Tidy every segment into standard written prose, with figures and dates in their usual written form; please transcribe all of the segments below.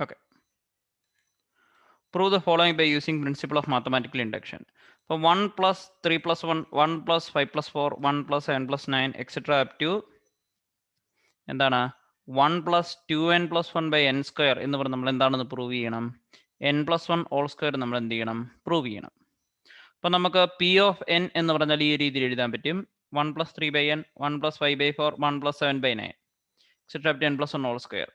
Okay. Prove the following by using principle of mathematical induction. So 1 plus 3 plus 1, 1 plus 5 plus 4, 1 plus 7 plus 9, etc. up to എന്താണ് 1 plus 2n plus 1 by n square എന്ന് പറഞ്ഞ് നമ്മൾ എന്താണെന്ന് prove ചെയ്യണം n plus 1 whole square നമ്മൾ എന്ത് ചെയ്യണം prove ചെയ്യണം. അപ്പോൾ നമുക്ക് പി ഓഫ് എൻ എന്ന് പറഞ്ഞാൽ ഈ രീതിയിൽ എഴുതാൻ പറ്റും 1 plus 3 by n, 1 plus 5 by 4, 1 plus 7 by 9, etc. up to n plus 1 whole square.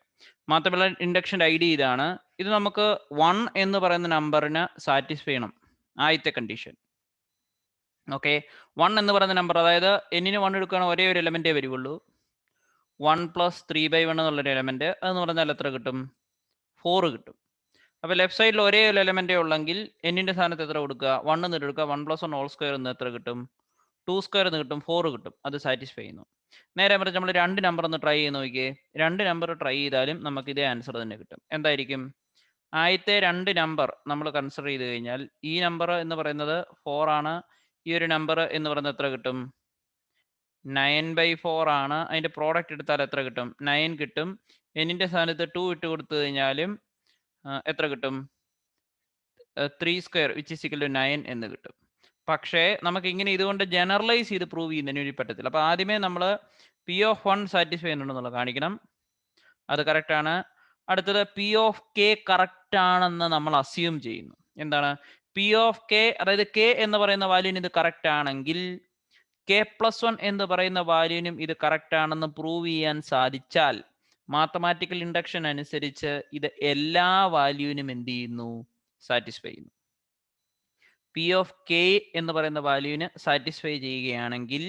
Mathematical ഇൻഡക്ഷൻ്റെ ഐഡിയ ഇതാണ്. ഇത് നമുക്ക് 1 എന്ന് പറയുന്ന നമ്പറിന് സാറ്റിസ്ഫൈ ചെയ്യണം ആദ്യത്തെ കണ്ടീഷൻ. ഓക്കെ, 1 എന്ന് പറയുന്ന നമ്പർ, അതായത് എന്നിന് 1 എടുക്കുകയാണെങ്കിൽ ഒരേ ഒരു എലമെൻറ്റേ വരുള്ളൂ. 1 പ്ലസ് 3/1 എന്നുള്ളൊരു എലമെൻറ്റ് അതെന്ന് പറഞ്ഞാൽ എത്ര കിട്ടും 4 കിട്ടും. അപ്പോൾ ലെഫ്റ്റ് സൈഡിൽ ഒരേ ഒരു എലമെൻറ്റേ ഉള്ളെങ്കിൽ എന്നിൻ്റെ സ്ഥാനത്ത് എത്ര കൊടുക്കുക 1 എന്ന് എടുക്കുക. 1 പ്ലസ് 1 ഹോൾ സ്ക്വയർ എന്ന് എത്ര കിട്ടും 2 സ്ക്വയർ എന്ന് കിട്ടും, 4 കിട്ടും. അത് സാറ്റിസ്ഫൈ ചെയ്യുന്നു. നേരെ മറിച്ച് നമ്മൾ 2 നമ്പർ ഒന്ന് ട്രൈ ചെയ്ത് നോക്കിയേ. 2 നമ്പർ ട്രൈ ചെയ്താലും നമുക്ക് ഇതേ ആൻസർ തന്നെ കിട്ടും. എന്തായിരിക്കും ആദ്യത്തെ 2 നമ്പർ നമ്മൾ കൺസിഡർ ചെയ്ത് കഴിഞ്ഞാൽ ഈ നമ്പർ എന്ന് പറയുന്നത് 4 ആണ്. ഈ ഒരു നമ്പർ എന്ന് പറയുന്നത് എത്ര കിട്ടും 9/4 ആണ്. അതിൻ്റെ പ്രോഡക്റ്റ് എടുത്താൽ എത്ര കിട്ടും 9 കിട്ടും. എന്നിൻ്റെ സ്ഥാനത്ത് 2 ഇട്ട് കൊടുത്തു കഴിഞ്ഞാലും എത്ര കിട്ടും 3 square which is equal to 9 എന്ന് കിട്ടും. പക്ഷേ നമുക്ക് ഇങ്ങനെ ഇതുകൊണ്ട് ജനറലൈസ് ചെയ്ത് പ്രൂവ് ചെയ്യുന്നതിന് വേണ്ടി പറ്റത്തില്ല. അപ്പോൾ ആദ്യമേ നമ്മൾ പി ഓഫ് 1 സാറ്റിസ്ഫൈ ചെയ്യുന്നുണ്ടെന്നുള്ളത് കാണിക്കണം, അത് കറക്റ്റാണ്. അടുത്തത് പി ഓഫ് കെ കറക്റ്റ് ആണെന്ന് നമ്മൾ അസ്യൂം ചെയ്യുന്നു. എന്താണ് പി ഓഫ് കെ, അതായത് കെ എന്ന് പറയുന്ന വാല്യൂവിന് ഇത് കറക്റ്റ് ആണെങ്കിൽ കെ പ്ലസ് 1 എന്ന് പറയുന്ന വാല്യൂവിനും ഇത് കറക്റ്റ് ആണെന്ന് പ്രൂവ് ചെയ്യാൻ സാധിച്ചാൽ മാത്തമാറ്റിക്കൽ ഇൻഡക്ഷൻ അനുസരിച്ച് ഇത് എല്ലാ വാല്യൂവിനും എന്ത് ചെയ്യുന്നു സാറ്റിസ്ഫൈ ചെയ്യുന്നു. പി ഓഫ് കെ എന്ന് പറയുന്ന വാല്യൂവിന് സാറ്റിസ്ഫൈ ചെയ്യുകയാണെങ്കിൽ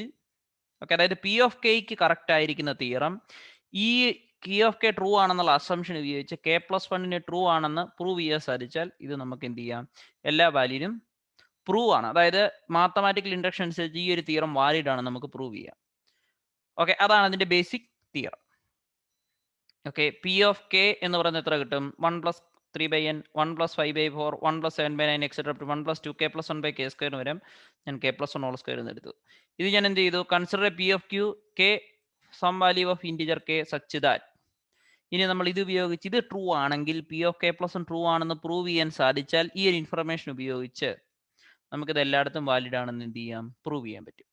ഓക്കെ, അതായത് പി ഓഫ് കെക്ക് കറക്റ്റ് ആയിരിക്കുന്ന തിയറം ഈ പി ഓഫ് കെ ട്രൂ ആണെന്നുള്ള അസംഷൻ ഉപയോഗിച്ച് കെ പ്ലസ് 1ന് ട്രൂ ആണെന്ന് പ്രൂവ് ചെയ്യാൻ സാധിച്ചാൽ ഇത് നമുക്ക് എന്ത് ചെയ്യാം എല്ലാ വാല്യൂവിനും പ്രൂവ് ആണ്. അതായത് മാത്തമാറ്റിക്കൽ ഇൻഡക്ഷൻ അനുസരിച്ച് ഈ ഒരു തിയറം വാലിഡ് ആണ് നമുക്ക് പ്രൂവ് ചെയ്യാം. ഓക്കെ, അതാണ് അതിന്റെ basic theorem. Okay, P of K എന്ന് പറയുന്നത് എത്ര കിട്ടും 1 plus 3/n, 1 plus 5/4, 1 plus 7/9, etcetera 1 plus 2k plus 1 by K square വരും. ഞാൻ കെ പ്ലസ് 1 ഹോൾ സ്ക്വയർ എന്ന് എടുത്തു. ഇത് ഞാൻ എന്ത് ചെയ്തു consider P of Q K some value of integer K such that. ഇനി നമ്മൾ ഇത് ഉപയോഗിച്ച് ഇത് ട്രൂ ആണെങ്കിൽ P of K plus 1 true ആണെന്ന് പ്രൂവ് ചെയ്യാൻ സാധിച്ചാൽ ഈ ഒരു ഇൻഫർമേഷൻ ഉപയോഗിച്ച് നമുക്കിത് എല്ലായിടത്തും വാലിഡ് ആണെന്ന് എന്ത് ചെയ്യാം പ്രൂവ് ചെയ്യാൻ പറ്റും.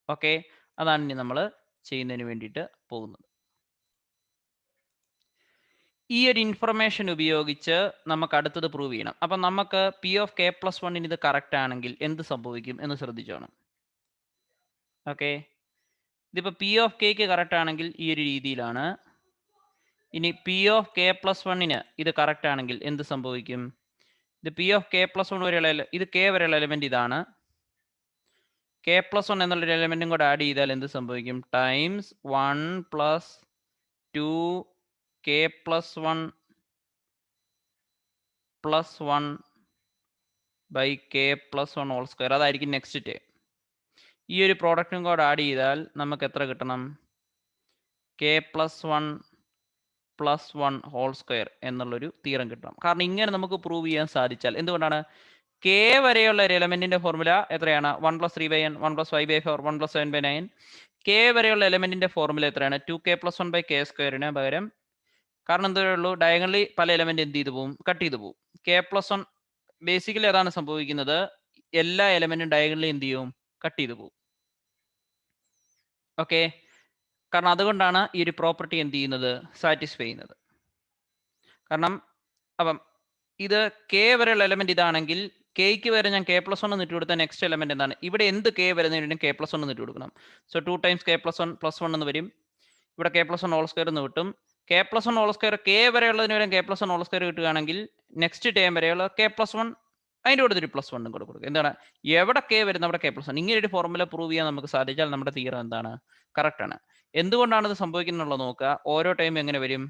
ഓക്കെ, അതാണ് ഇനി നമ്മൾ ചെയ്യുന്നതിന് വേണ്ടിയിട്ട് പോകുന്നത്. ഈ ഒരു ഇൻഫർമേഷൻ ഉപയോഗിച്ച് നമുക്ക് അടുത്തത് പ്രൂവ് ചെയ്യണം. അപ്പം നമുക്ക് പി ഓഫ് കെ പ്ലസ് 1 ഇത് കറക്റ്റ് ആണെങ്കിൽ എന്ത് സംഭവിക്കും എന്ന് ശ്രദ്ധിച്ചോണം. ഓക്കെ, ഇതിപ്പോൾ പി ഓഫ് കെക്ക് കറക്റ്റ് ആണെങ്കിൽ ഈ ഒരു രീതിയിലാണ്. ഇനി പി ഓഫ് കെ പ്ലസ് 1 ഇത് കറക്റ്റ് ആണെങ്കിൽ എന്ത് സംഭവിക്കും? ഇത് പി ഓഫ് കെ പ്ലസ് 1 വരെയുള്ള ഇത് കെ വരെയുള്ള എലമെന്റ് ഇതാണ്. കെ പ്ലസ് 1 എന്നുള്ളൊരു എലമെന്റും കൂടെ ആഡ് ചെയ്താൽ എന്ത് സംഭവിക്കും times 1 plus 2 K plus 1 plus 1 by K plus 1 whole square. അതായിരിക്കും നെക്സ്റ്റ് ടേം. ഈ ഒരു പ്രോഡക്റ്റും കൂടെ ആഡ് ചെയ്താൽ നമുക്ക് എത്ര കിട്ടണം K plus 1 plus 1 whole square എന്നുള്ളൊരു തിയറം കിട്ടണം. കാരണം ഇങ്ങനെ നമുക്ക് പ്രൂവ് ചെയ്യാൻ സാധിച്ചാൽ എന്തുകൊണ്ടാണ് കെ വരെയുള്ള ഒരു എലമെന്റിന്റെ ഫോർമുല എത്രയാണ് 1 plus 3/n, 1 plus 5/4, 1 plus 7/9. K വരെയുള്ള എലമെന്റിന്റെ ഫോർമുല എത്രയാണ് 2k പ്ലസ് 1 ബൈ കെ സ്ക്വയറിന് പകരം, കാരണം എന്തേ ഉള്ളൂ ഡയഗണലി പല എലമെന്റ് എന്ത് ചെയ്തു പോകും കട്ട് ചെയ്തു പോകും. കെ പ്ലസ് 1 ബേസിക്കലി അതാണ് സംഭവിക്കുന്നത്, എല്ലാ എലമെന്റും ഡയഗണലി എന്ത് ചെയ്യും കട്ട് ചെയ്തു പോകും. ഓക്കെ, കാരണം അതുകൊണ്ടാണ് ഈ ഒരു പ്രോപ്പർട്ടി എന്ത് ചെയ്യുന്നത് സാറ്റിസ്ഫൈ ചെയ്യുന്നത്. കാരണം അപ്പം ഇത് കെ വരെയുള്ള എലമെന്റ് ഇതാണെങ്കിൽ കെക്ക് വരെ ഞാൻ കെ പ്ലസ് 1 ഇട്ട് കൊടുത്ത നെക്സ്റ്റ് എലമെന്റ് എന്താണ് ഇവിടെ എന്ത് കെ വരുന്നതിനും കെ പ്ലസ് 1 ഇട്ട് കൊടുക്കണം. So 2 times K plus 1 plus 1 എന്ന് വരും. ഇവിടെ കെ പ്ലസ് 1 ഹോൾ സ്ക്വയർ എന്ന് കിട്ടും. K plus 1 whole square k വരെയുള്ളതിന് വരെ കെ പ്ലസ് 1 ഹോൾ സ്ക്വയർ കിട്ടുകയാണെങ്കിൽ നെക്സ്റ്റ് ടേം വരെയുള്ള കെ പ്ലസ് 1 അതിൻ്റെ കൂടെ ഒരു പ്ലസ് 1 കൂടെ കൊടുക്കും. എന്താണ് എവിടെ കെ വരുന്ന അവിടെ കെ പ്ലസ് 1. ഇങ്ങനെ ഒരു ഫോർമുല പ്രൂവ് ചെയ്യാൻ നമുക്ക് സാധിച്ചാൽ നമ്മുടെ തിയറം എന്താണ് കറക്റ്റ് ആണ്. എന്തുകൊണ്ടാണ് ഇത് സംഭവിക്കുന്നുള്ളത് നോക്കുക. ഓരോ ടൈം എങ്ങനെ വരും?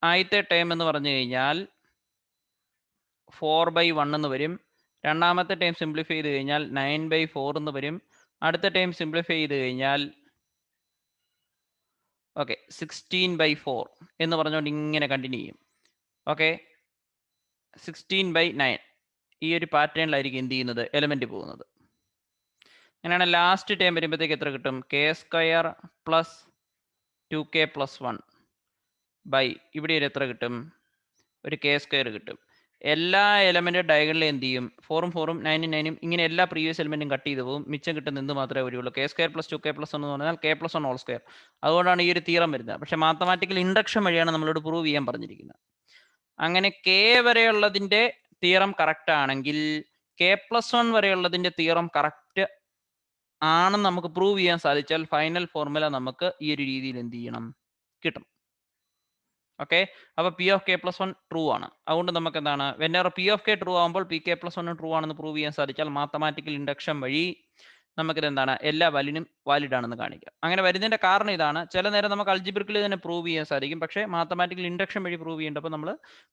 ആദ്യത്തെ ടൈം എന്ന് പറഞ്ഞു കഴിഞ്ഞാൽ 4/1 എന്ന് വരും. രണ്ടാമത്തെ ടൈം സിംപ്ലിഫൈ ചെയ്ത് കഴിഞ്ഞാൽ 9/4 എന്ന് വരും. അടുത്ത ടൈം സിംപ്ലിഫൈ ചെയ്ത് കഴിഞ്ഞാൽ ഓക്കെ 16/4 എന്ന് പറഞ്ഞുകൊണ്ട് ഇങ്ങനെ കണ്ടിന്യൂ ചെയ്യും. ഓക്കെ 16/9 ഈ ഒരു പാറ്റേണിലായിരിക്കും എന്ത് ചെയ്യുന്നത് എലമെന്റ് പോകുന്നത്. അങ്ങനെയാണ് ലാസ്റ്റ് ടൈം വരുമ്പോഴത്തേക്ക് എത്ര കിട്ടും K square plus 2k plus 1 by ഇവിടെ ഒരു എത്ര കിട്ടും? ഒരു കെ സ്ക്വയർ കിട്ടും. എല്ലാ എലമെന്റ് ഡയഗണലിൽ എന്ത് ചെയ്യും? 4ഉം 4ഉം 9ഉം 9ഉം ഇങ്ങനെ എല്ലാ പ്രീവിയസ് എലമെന്റും കട്ട് ചെയ്ത് പോകും. മിച്ചം കിട്ടുന്ന എന്ത് മാത്രമേ വരികയുള്ളൂ? K square plus 2k plus 1 എന്ന് പറഞ്ഞാൽ കെ പ്ലസ് 1 ഹോൾ സ്ക്വയർ. അതുകൊണ്ടാണ് ഈ ഒരു തിയറം വരുന്നത്. പക്ഷേ മാത്തമാറ്റിക്കൽ ഇൻഡക്ഷൻ വഴിയാണ് നമ്മളോട് പ്രൂവ് ചെയ്യാൻ പറഞ്ഞിരിക്കുന്നത്. അങ്ങനെ കെ വരെയുള്ളതിന്റെ തിയറം കറക്റ്റ് ആണെങ്കിൽ കെ പ്ലസ് 1 വരെയുള്ളതിന്റെ തിയറം കറക്റ്റ് ആണെന്ന് നമുക്ക് പ്രൂവ് ചെയ്യാൻ സാധിച്ചാൽ ഫൈനൽ ഫോർമുല നമുക്ക് ഈ ഒരു രീതിയിൽ എന്ത് ചെയ്യണം? കിട്ടും. ഓക്കെ, അപ്പോൾ P of K plus 1 true ആണ്. അതുകൊണ്ട് നമുക്ക് എന്താണ്, വെനർ പി ഓഫ് കെ ട്രൂ ആകുമ്പോൾ പി കെ പ്ലസ് 1 ട്രൂ ആണെന്ന് പ്രൂവ് ചെയ്യാൻ സാധിച്ചാൽ മാത്തമാറ്റിക്കൽ ഇൻഡക്ഷൻ വഴി നമുക്കിത് എന്താണ്, എല്ലാ വാല്യൂനും വാലിഡ് ആണെന്ന് കാണിക്കാം. അങ്ങനെ വരുന്നതിന്റെ കാരണം ഇതാണ്. ചില നേരം നമുക്ക് അൾജിബ്രിക്കലി തന്നെ പ്രൂവ് ചെയ്യാൻ സാധിക്കും. പക്ഷേ മാത്തമാറ്റിക്കൽ ഇൻഡക്ഷൻ വഴി പ്രൂവ് ചെയ്യേണ്ടപ്പോൾ നമ്മൾ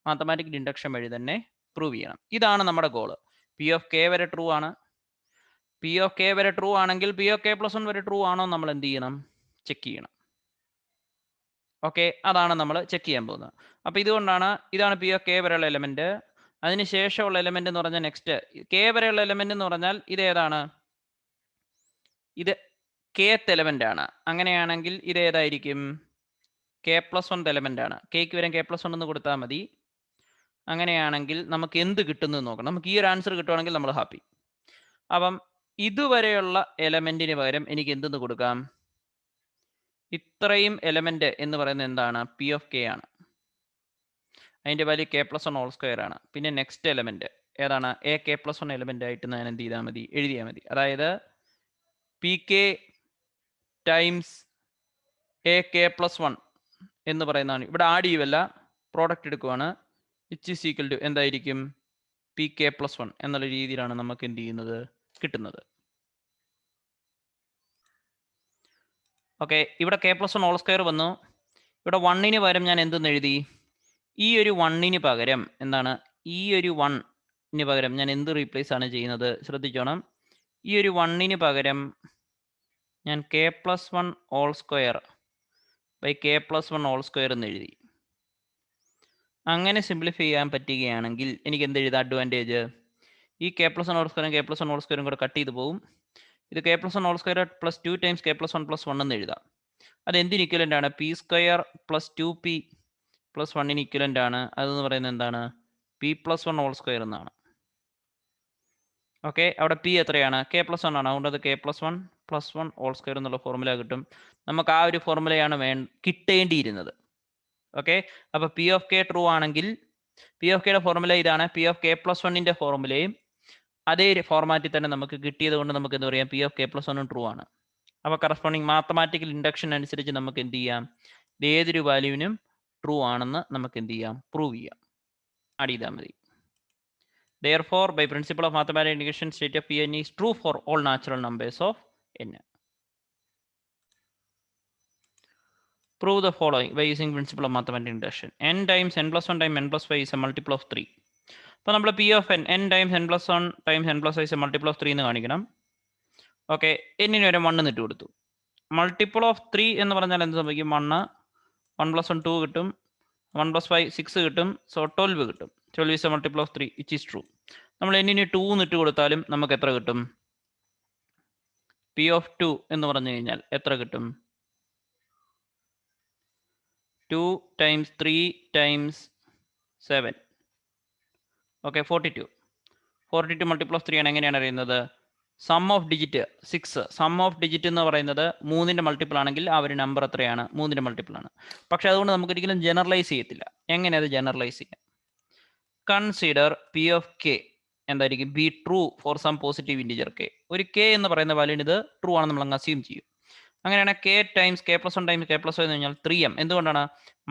മാത്തമാറ്റിക്കൽ ഇൻഡക്ഷൻ വഴി തന്നെ പ്രൂവ് ചെയ്യണം. ഇതാണ് നമ്മുടെ ഗോൾ. പി ഓഫ് കെ വരെ ട്രൂ ആണ്. പി ഓഫ് കെ വരെ ട്രൂ ആണെങ്കിൽ പി ഓഫ് കെ പ്ലസ് 1 വരെ ട്രൂ ആണോ നമ്മൾ എന്ത് ചെയ്യണം? ചെക്ക് ചെയ്യണം. ഓക്കെ, അതാണ് നമ്മൾ ചെക്ക് ചെയ്യാൻ പോകുന്നത്. അപ്പോൾ ഇതുകൊണ്ടാണ് ഇതാണ് പി ഓഫ് കെ വരെയുള്ള എലമെന്റ്. അതിന് ശേഷമുള്ള എലമെന്റ് എന്ന് പറഞ്ഞാൽ നെക്സ്റ്റ് കെ വരെയുള്ള എലമെന്റ് എന്ന് പറഞ്ഞാൽ ഇത് ഏതാണ്? ഇത് കെത്ത് എലമെന്റ് ആണ്. അങ്ങനെയാണെങ്കിൽ ഇത് ഏതായിരിക്കും? കെ പ്ലസ് 1 എലമെന്റ് ആണ്. കെക്ക് വരെ കെ പ്ലസ് 1 എന്ന് കൊടുത്താൽ മതി. അങ്ങനെയാണെങ്കിൽ നമുക്ക് എന്ത് കിട്ടുന്നു നോക്കണം. നമുക്ക് ഈ ഒരു ആൻസർ കിട്ടുവാണെങ്കിൽ നമ്മൾ ഹാപ്പി. അപ്പം ഇതുവരെയുള്ള എലമെന്റിന് പകരം എനിക്ക് എന്തെന്ന് കൊടുക്കാം? ഇത്രയും എലമെന്റ് എന്ന് പറയുന്നത് എന്താണ്? പി ഓഫ് കെ ആണ്. അതിന്റെ value k plus 1 whole square ആണ്. പിന്നെ നെക്സ്റ്റ് എലമെന്റ് ഏതാണ്? എ കെ പ്ലസ് 1 എലമെന്റ് ആയിട്ട് ഞാൻ എന്ത് ചെയ്താൽ മതി? എഴുതിയാൽ മതി. അതായത് p k times a k plus 1 എന്ന് പറയുന്നതാണ്. ഇവിടെ ആഡ് ചെയ്യുവല്ല, പ്രോഡക്റ്റ് എടുക്കുവാണ്. വിച്ച് ഈസ് ഈക്വൽ ടു എന്തായിരിക്കും? പി കെ പ്ലസ് 1 എന്നുള്ള രീതിയിലാണ് നമുക്ക് എന്ത് ചെയ്യുന്നത്? കിട്ടുന്നത്. ഓക്കെ, ഇവിടെ കെ പ്ലസ് 1 ഹോൾ സ്ക്വയർ വന്നു. ഇവിടെ 1ന് പകരം ഞാൻ എന്തെന്ന് എഴുതി? ഈ ഒരു 1ന് പകരം എന്താണ്? ഈ ഒരു 1ന് പകരം ഞാൻ എന്ത് റീപ്ലേസ് ആണ് ചെയ്യുന്നത്? ശ്രദ്ധിച്ചോണം. ഈ ഒരു 1ന് പകരം ഞാൻ K plus 1 whole square by K plus 1 whole square എന്ന് എഴുതി. അങ്ങനെ സിംപ്ലിഫൈ ചെയ്യാൻ പറ്റുകയാണെങ്കിൽ എനിക്ക് എന്ത് എഴുതാം? അഡ്വാൻറ്റേജ് ഈ കെ പ്ലസ് 1 ഹോൾ സ്ക്വയറും കെ പ്ലസ് 1 ഹോൾ സ്ക്വയറും കൂടെ കട്ട് ചെയ്ത് പോകും. ഇത് k plus 1 whole square plus 2 times K plus 1 plus 1 എന്ന് എഴുതാം. അത് എന്തിന് ഇക്വലൻ്റ് ആണ്? P square plus 2p plus 1ന് ഇക്വലൻ്റ് ആണ്. അതെന്ന് പറയുന്നത് എന്താണ്? പി പ്ലസ് 1 ഹോൾ സ്ക്വയർ എന്നാണ്. ഓക്കെ, അവിടെ പി എത്രയാണ്? കെ പ്ലസ് 1 ആണ്. അതുകൊണ്ട് അത് k plus 1 plus 1 whole square എന്നുള്ള ഫോർമുല കിട്ടും. നമുക്ക് ആ ഒരു ഫോർമുലയാണ് കിട്ടേണ്ടിയിരുന്നത്. ഓക്കെ, അപ്പോൾ പി ഓഫ് കെ ട്രൂ ആണെങ്കിൽ പി ഓഫ് കെയുടെ ഫോർമുല ഇതാണ്. പി ഓഫ് കെ പ്ലസ് 1ന്റെ ഫോർമുലയും അതേ ഫോർമാറ്റിൽ തന്നെ നമുക്ക് കിട്ടിയത് കൊണ്ട് നമുക്ക് എന്താ പറയാം? P of K plus 1 true ആണ്. അപ്പോൾ കറസ്പോണ്ടിങ് മാത്തമാറ്റിക്കൽ ഇൻഡക്ഷൻ അനുസരിച്ച് നമുക്ക് എന്ത് ചെയ്യാം? ഇത് ഏതൊരു വാല്യൂവിനും ട്രൂ ആണെന്ന് നമുക്ക് എന്ത് ചെയ്യാം? പ്രൂവ് ചെയ്യാം. ആഡ് ചെയ്താൽ മതി. Therefore, by principle of mathematical induction, state of Pn is true for all natural numbers of n. Prove the following by using principle of mathematical induction. n times n plus 1 times n plus 5 is a multiple of 3. അപ്പോൾ നമ്മൾ P of n times n plus 1 times n plus 5 is a multiple of 3 എന്ന് കാണിക്കണം. Okay, എന്നിന് വരെ 1 എന്നിട്ട് കൊടുത്തു. Multiple of 3 എന്ന് പറഞ്ഞാൽ എന്ത് സംഭവിക്കും? 1 plus 1 2 കിട്ടും, 1 plus 5 6 കിട്ടും, സോ 12 കിട്ടും. 12 is a multiple of 3, which is true. നമ്മൾ എന്നിന് 2 എന്നിട്ട് കൊടുത്താലും നമുക്ക് എത്ര കിട്ടും? പി ഓഫ് 2 എന്ന് പറഞ്ഞു കഴിഞ്ഞാൽ എത്ര കിട്ടും? 2 times 3 times 7. ഓക്കെ, 42. 42 മൾട്ടിപ്പിൾ ഓഫ് 3 ആണ്. എങ്ങനെയാണ് അറിയുന്നത്? Sum of digit 6. Sum of digit എന്ന് പറയുന്നത് 3ന്റെ മൾട്ടിപ്പിൾ ആണെങ്കിൽ ആ ഒരു നമ്പർ എത്രയാണ്? 3ന്റെ മൾട്ടിപ്പിൾ ആണ്. പക്ഷെ അതുകൊണ്ട് നമുക്ക് ഒരിക്കലും ജനറലൈസ് ചെയ്യത്തില്ല. എങ്ങനെ അത് ജനറലൈസ് ചെയ്യാം? കൺസിഡർ പി ഓഫ് കെ എന്തായിരിക്കും? Be true for some positive integer K. ഒരു കെ എന്ന് പറയുന്ന വാല്യൂന് ഇത് ട്രൂ ആണ് നമ്മൾ അങ്ങ് അസ്യൂം ചെയ്യും. അങ്ങനെയാണ് K times K plus 1 times K plus 5 എന്ന് കഴിഞ്ഞാൽ 3m. എന്തുകൊണ്ടാണ്?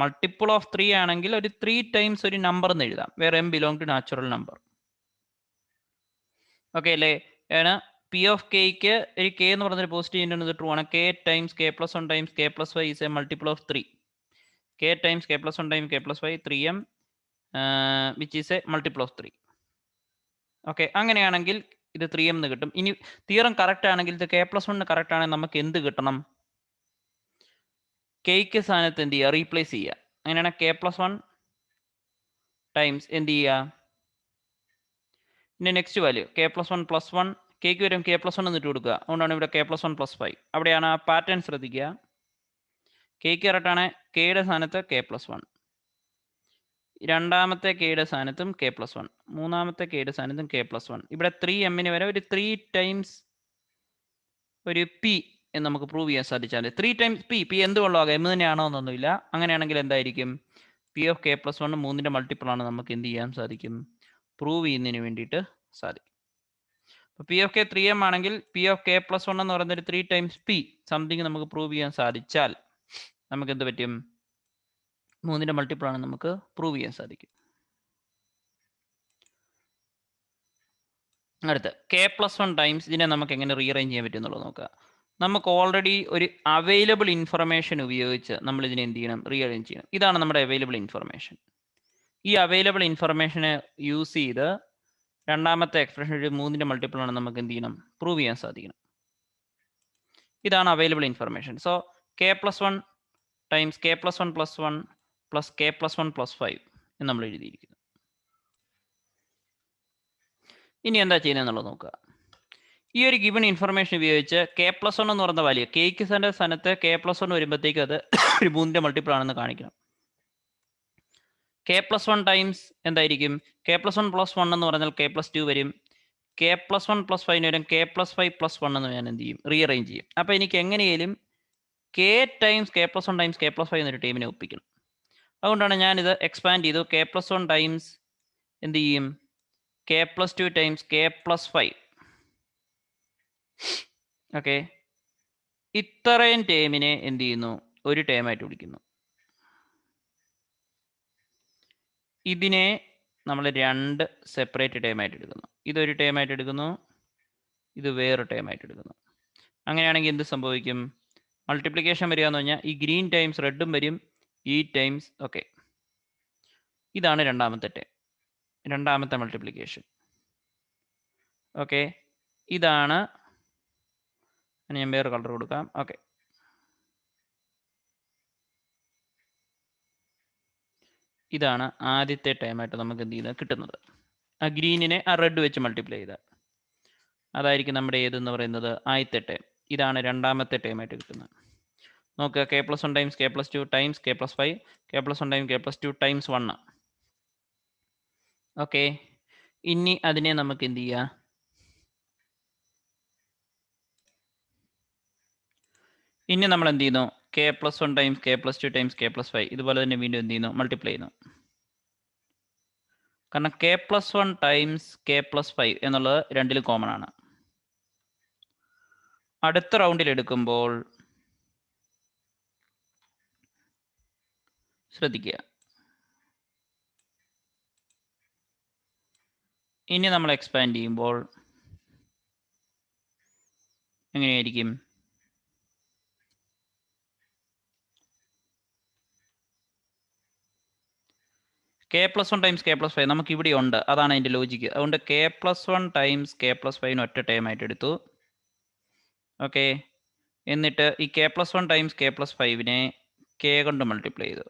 മൾട്ടിപ്പിൾ ഓഫ് 3 ആണെങ്കിൽ ഒരു 3 ടൈംസ് ഒരു നമ്പർ എന്ന് എഴുതാം, where m belong to natural number. Okay അല്ലേ? ആണ് പി ഓഫ് കെക്ക് ഒരു കെ എന്ന് പറഞ്ഞൊരു പോസിറ്റീവ് ഇൻറ്റിജർ ട്രൂ ആണ്. K times K plus 1 times K plus 5 is a multiple of 3. K times K plus 1 times K plus 5 3m which is a multiple of 3. Okay, അങ്ങനെയാണെങ്കിൽ ഇത് 3m എന്ന് കിട്ടും. ഇനി തിയറം കറക്റ്റ് ആണെങ്കിൽ ഇത് k plus 1 correct ആണെങ്കിൽ നമുക്ക് എന്ത് കിട്ടണം? കെയ്ക്ക് സ്ഥാനത്ത് എന്ത് ചെയ്യുക? റീപ്ലേസ് ചെയ്യുക. അങ്ങനെയാണ് കെ പ്ലസ് 1 ടൈംസ് എന്ത് ചെയ്യുക? ഇനി next value k plus 1 plus 1, cake വരും കെ പ്ലസ് 1 എന്നിട്ട് കൊടുക്കുക. അതുകൊണ്ടാണ് ഇവിടെ കെ പ്ലസ് 1 പ്ലസ് 5. അവിടെയാണ് ആ പാറ്റേൺ ശ്രദ്ധിക്കുക. കെയ്ക്ക് കറക്റ്റാണ്. കെയുടെ സ്ഥാനത്ത് k+1, രണ്ടാമത്തെ കെയുടെ സ്ഥാനത്തും k+1, മൂന്നാമത്തെ കെയുടെ സ്ഥാനത്തും k+1. ഇവിടെ 3m വരെ ഒരു 3 ടൈംസ് ഒരു p എന്ന് നമുക്ക് പ്രൂവ് ചെയ്യാൻ സാധിച്ചാൽ 3 ടൈംസ് p എന്തുകൊള്ളാം m തന്നെയാണോ എന്നൊന്നുമില്ല. അങ്ങനെയാണെങ്കിൽ എന്തായിരിക്കും p ഓഫ് k+1 3ന്റെ മൾട്ടിപ്പിൾ ആണ് നമുക്ക് എന്ത് ചെയ്യാൻ സാധിക്കും പ്രൂവ് ചെയ്യുന്നതിന് വേണ്ടിയിട്ട് സാധിക്കും. അപ്പോൾ p ഓഫ് k 3m ആണെങ്കിൽ p ഓഫ് k+1 എന്ന് പറയുന്നത് 3 ടൈംസ് p സംതിങ് നമുക്ക് പ്രൂവ് ചെയ്യാൻ സാധിച്ചാൽ നമുക്ക് എന്ത് പറ്റും 3ന്റെ മൾട്ടിപ്പിൾ ആണ് നമുക്ക് പ്രൂവ് ചെയ്യാൻ സാധിക്കും. അടുത്ത് k+1 ടൈംസ് ഇതിനെ നമുക്ക് എങ്ങനെ റീഅറേഞ്ച് ചെയ്യാൻ പറ്റും എന്നുള്ളത് നോക്കുക. നമുക്ക് ഓൾറെഡി ഒരു അവൈലബിൾ ഇൻഫർമേഷൻ ഉപയോഗിച്ച് നമ്മൾ ഇതിനെ എന്ത് ചെയ്യണം റീഅറേഞ്ച് ചെയ്യണം. ഇതാണ് നമ്മുടെ അവൈലബിൾ ഇൻഫർമേഷൻ. ഈ അവൈലബിൾ ഇൻഫർമേഷനെ യൂസ് ചെയ്ത് രണ്ടാമത്തെ എക്സ്പ്രഷൻ ഒരു 3ന്റെ മൾട്ടിപ്പിൾ ആണ് നമുക്ക് എന്ത് ചെയ്യണം പ്രൂവ് ചെയ്യാൻ സാധിക്കണം. ഇതാണ് available information. So k+1 times k+1 + 1 plus k+1 + 5 എന്ന് നമ്മൾ എഴുതിയിരിക്കുന്നു. ഇനി എന്താ ചെയ്യുന്നത് എന്നുള്ളത് നോക്കുക. ഈ ഒരു ഗിവൺ ഇൻഫർമേഷൻ ഉപയോഗിച്ച് k+1 എന്ന് പറയുന്ന വാല്യൂ കെയ്ക്ക് സ്ഥാനത്ത് k+1 വരുമ്പോഴത്തേക്ക് അത് ഒരു 3ന്റെ മൾട്ടിപ്പിൾ ആണെന്ന് കാണിക്കണം. k+1 ടൈംസ് എന്തായിരിക്കും k+1 + 1 എന്ന് പറഞ്ഞാൽ k+2 വരും. k+1 + 5 വരും. k+5 + 1 എന്ന് ഞാൻ എന്ത് ചെയ്യും റീഅറേഞ്ച് ചെയ്യും. അപ്പോൾ എനിക്ക് എങ്ങനെയായാലും k times k+1 times k+5 എന്നൊരു ടീമിനെ ഒപ്പിക്കണം. അതുകൊണ്ടാണ് ഞാനിത് എക്സ്പാൻഡ് ചെയ്തു. k+1 ടൈംസ് എന്ത് ചെയ്യും k+2 ടൈംസ് k+5. ഓക്കെ, ഇത്രയും ടേമിനെ എന്ത് ചെയ്യുന്നു ഒരു ടേമായിട്ട് വിളിക്കുന്നു. ഇതിനെ നമ്മൾ 2 സെപ്പറേറ്റ് ടേമായിട്ട് എടുക്കുന്നു. ഇതൊരു ടേമായിട്ട് എടുക്കുന്നു, ഇത് വേറെ ടേമായിട്ട് എടുക്കുന്നു. അങ്ങനെയാണെങ്കിൽ എന്ത് സംഭവിക്കും മൾട്ടിപ്ലിക്കേഷൻ വരിക എന്ന് പറഞ്ഞാൽ ഈ ഗ്രീൻ ടൈംസ് റെഡും വരും, ഈ ടൈംസ് ഓക്കെ. ഇതാണ് രണ്ടാമത്തെ ടേം, രണ്ടാമത്തെ മൾട്ടിപ്ലിക്കേഷൻ. ഓക്കെ, ഇതാണ് ഞാൻ വേറെ കളർ കൊടുക്കാം. ഓക്കെ, ഇതാണ് ആദ്യത്തെ ടൈമായിട്ട് നമുക്ക് എന്ത് ചെയ്യുന്നത് കിട്ടുന്നത്. ആ ഗ്രീനിനെ ആ റെഡ് വെച്ച് മൾട്ടിപ്ലൈ ചെയ്താൽ അതായിരിക്കും നമ്മുടെ ഏതെന്ന് പറയുന്നത് ആദ്യത്തെ ടൈം. ഇതാണ് രണ്ടാമത്തെ ടൈമായിട്ട് കിട്ടുന്നത്. നോക്കുക k+1 times k+2 times k+5, k+1 times k+2 times 1. Okay, ഇനി അതിനെ നമുക്ക് എന്ത് ചെയ്യാം ഇനി നമ്മൾ എന്ത് ചെയ്യുന്നു k+1 times k+2 times k+5 ഇതുപോലെ തന്നെ വീണ്ടും എന്ത് ചെയ്യുന്നു മൾട്ടിപ്ലൈ ചെയ്യുന്നു. കാരണം k+1 ടൈംസ് k+5 എന്നുള്ളത് രണ്ടിലും കോമൺ ആണ്. അടുത്ത റൗണ്ടിൽ എടുക്കുമ്പോൾ ശ്രദ്ധിക്കുക, ഇനി നമ്മൾ എക്സ്പാൻഡ് ചെയ്യുമ്പോൾ എങ്ങനെയായിരിക്കും k+1 ടൈംസ് k+5 നമുക്ക് ഇവിടെ ഉണ്ട്, അതാണ് അതിൻ്റെ ലോജിക്ക്. അതുകൊണ്ട് k+1 ടൈംസ് k+5 ഒറ്റ ടൈമായിട്ട് എടുത്തു. ഓക്കെ, എന്നിട്ട് ഈ k+1 ടൈംസ് k+5നെ k കൊണ്ട് മൾട്ടിപ്ലൈ ചെയ്തു.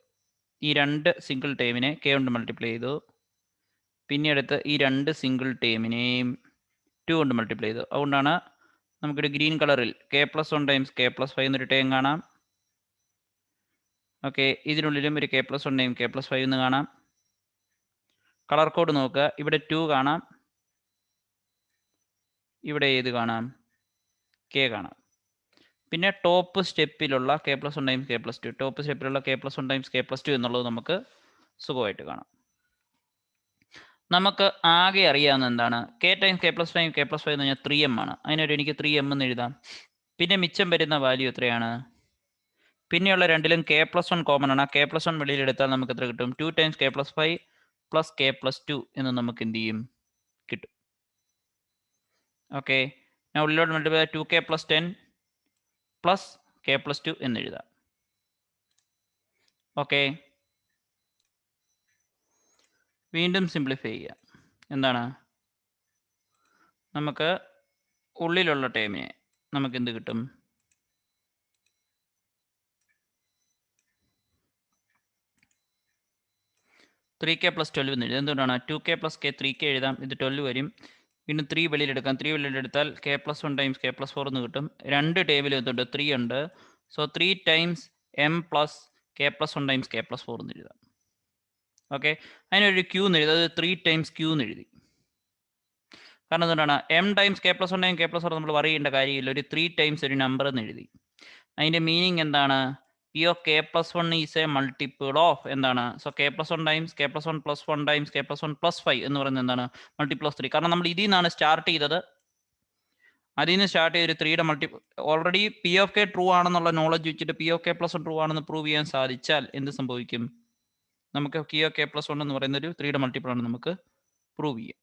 ഈ 2 സിംഗിൾ ടേമിനെ k കൊണ്ട് മൾട്ടിപ്ലൈ ചെയ്തു. പിന്നെ അടുത്ത് ഈ 2 സിംഗിൾ ടേമിനെയും 2 കൊണ്ട് മൾട്ടിപ്ലൈ ചെയ്തു. അതുകൊണ്ടാണ് നമുക്കൊരു ഗ്രീൻ കളറിൽ k+1 ടൈംസ് k+5 എന്നൊരു ടേം കാണാം. ഓക്കെ, ഇതിനുള്ളിലും ഒരു k+1 ടൈം k+5 എന്ന് കാണാം. കളർ കോഡ് നോക്കുക, ഇവിടെ 2 കാണാം, ഇവിടെ ഏത് കാണാം k കാണാം. പിന്നെ ടോപ്പ് സ്റ്റെപ്പിലുള്ള k+1 ടൈംസ് k+2 ടോപ്പ് സ്റ്റെപ്പിലുള്ള k+1 ടൈംസ് k+2 എന്നുള്ളത് നമുക്ക് സുഖമായിട്ട് കാണാം. നമുക്ക് ആകെ അറിയാവുന്ന എന്താണ് k ടൈംസ് k+5 k+5 എന്ന് പറഞ്ഞാൽ 3m ആണ്. അതിനൊരു എനിക്ക് 3m എന്ന് എഴുതാം. പിന്നെ മിച്ചം വരുന്ന വാല്യൂ എത്രയാണ്? പിന്നെയുള്ള രണ്ടിലും k+1 കോമൺ ആണ്. k+1 വെളിയിലെടുത്താൽ നമുക്ക് എത്ര കിട്ടും? 2 ടൈംസ് k+5 പ്ലസ് k+2 എന്ന് നമുക്ക് എന്ത് ചെയ്യും കിട്ടും. ഓക്കെ, ഞാൻ ഉള്ളിലോട്ട് മൾട്ടിപ്ലൈ 2k + 10 പ്ലസ് k+2 എന്ന് എഴുതാം. ഓക്കെ, വീണ്ടും സിംപ്ലിഫൈ ചെയ്യുക. എന്താണ് നമുക്ക് ഉള്ളിലുള്ള ടേമിനെ നമുക്ക് എന്ത് കിട്ടും? 3k + 12 എന്ന് എഴുതാം. എന്തുകൊണ്ടാണ് 2k + k 3k എഴുതാം, ഇത് 12 വരും. വീണ്ടും 3 വെളിയിലെടുക്കാം. 3 വെളിയിലെടുത്താൽ k+1 ടൈംസ് k+4 എന്ന് കിട്ടും. രണ്ട് ടേബിൾ എന്തുണ്ട് 3 ഉണ്ട്. So 3 times M plus K plus 1 times K plus 4 എന്ന് എഴുതാം. ഓക്കെ, അതിനൊരു ക്യൂ എന്ന് എഴുതി, അത് 3 ടൈംസ് ക്യൂ എന്ന് എഴുതി. കാരണം എന്തുകൊണ്ടാണ്, M times K plus 1 time K plus 4 നമ്മൾ പറയേണ്ട കാര്യമില്ല, ഒരു 3 ടൈംസ് ഒരു നമ്പർ എന്ന് എഴുതി. അതിൻ്റെ മീനിങ് എന്താണ്, p of K plus 1 is a multiple of എന്താണ്, so k plus 1 times K plus 1 plus 1 times K plus 1 plus 5 എന്ന് പറയുന്നത് എന്താണ്, മൾട്ടിപ്പിൾ ഓഫ് 3. കാരണം നമ്മൾ ഇതിൽ നിന്നാണ് സ്റ്റാർട്ട് ചെയ്തത്, അതിൽ നിന്ന് സ്റ്റാർട്ട് ചെയ്തൊരു 3യുടെ multiple. Already p of k true ആണെന്നുള്ള നോളജ് വെച്ചിട്ട് p of K plus 1 true ആണെന്ന് പ്രൂവ് ചെയ്യാൻ സാധിച്ചാൽ എന്ത് സംഭവിക്കും, നമുക്ക് പി ഓഫ് കെ പ്ലസ് 1 എന്ന് പറയുന്ന ഒരു 3യുടെ മൾട്ടിപ്പിൾ ആണ് നമുക്ക് പ്രൂവ് ചെയ്യാം.